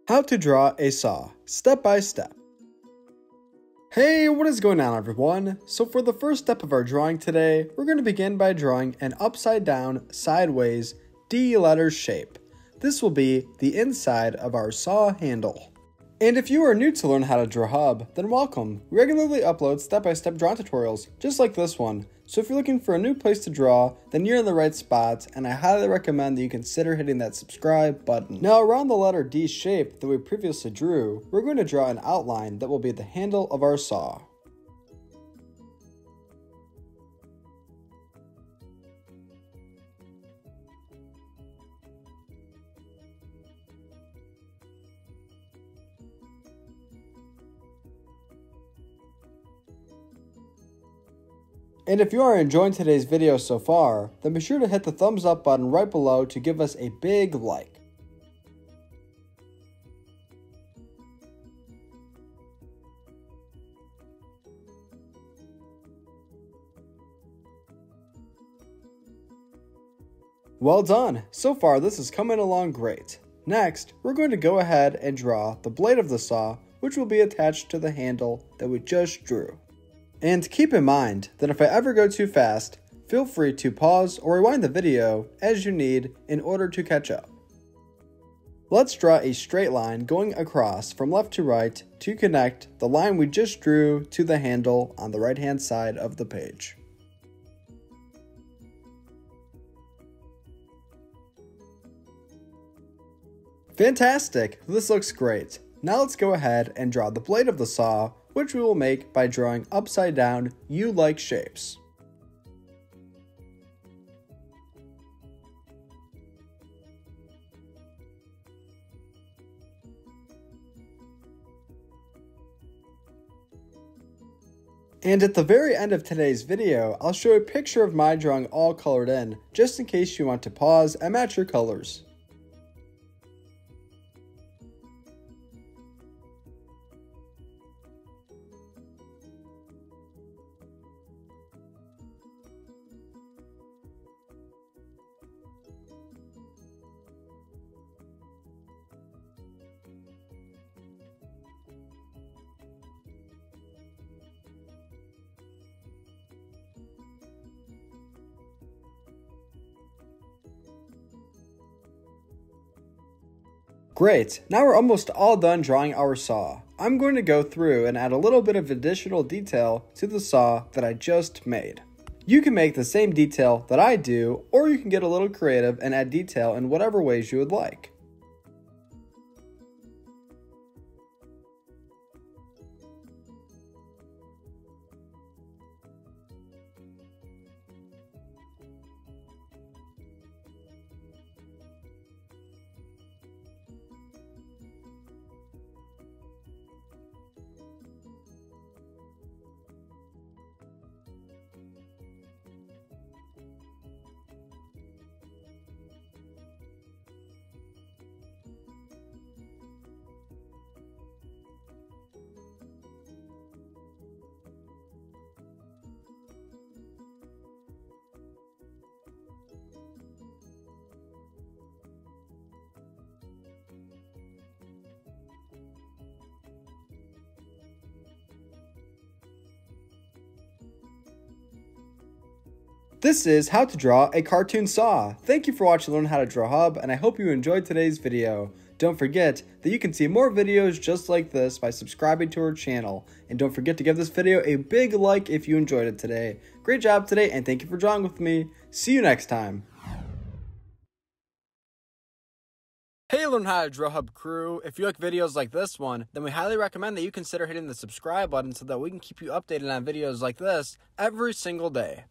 How to draw a saw, step by step. Hey, what is going on everyone? So for the first step of our drawing today, we're going to begin by drawing an upside down, sideways, D letter shape. This will be the inside of our saw handle. And if you are new to Learn How to Draw Hub, then welcome. We regularly upload step-by-step drawing tutorials, just like this one. So if you're looking for a new place to draw, then you're in the right spot, and I highly recommend that you consider hitting that subscribe button. Now around the letter D shape that we previously drew, we're going to draw an outline that will be the handle of our saw. And if you are enjoying today's video so far, then be sure to hit the thumbs up button right below to give us a big like. Well done! So far this is coming along great. Next, we're going to go ahead and draw the blade of the saw, which will be attached to the handle that we just drew. And keep in mind that if I ever go too fast, feel free to pause or rewind the video as you need in order to catch up. Let's draw a straight line going across from left to right to connect the line we just drew to the handle on the right hand side of the page. Fantastic! This looks great. Now let's go ahead and draw the blade of the saw, which we will make by drawing upside down U-like shapes. And at the very end of today's video, I'll show a picture of my drawing all colored in, just in case you want to pause and match your colors. Great, now we're almost all done drawing our saw. I'm going to go through and add a little bit of additional detail to the saw that I just made. You can make the same detail that I do, or you can get a little creative and add detail in whatever ways you would like. This is how to draw a cartoon saw. Thank you for watching Learn How to Draw Hub, and I hope you enjoyed today's video. Don't forget that you can see more videos just like this by subscribing to our channel. And don't forget to give this video a big like if you enjoyed it today. Great job today, and thank you for drawing with me. See you next time. Hey Learn How to Draw Hub crew, if you like videos like this one, then we highly recommend that you consider hitting the subscribe button so that we can keep you updated on videos like this every single day.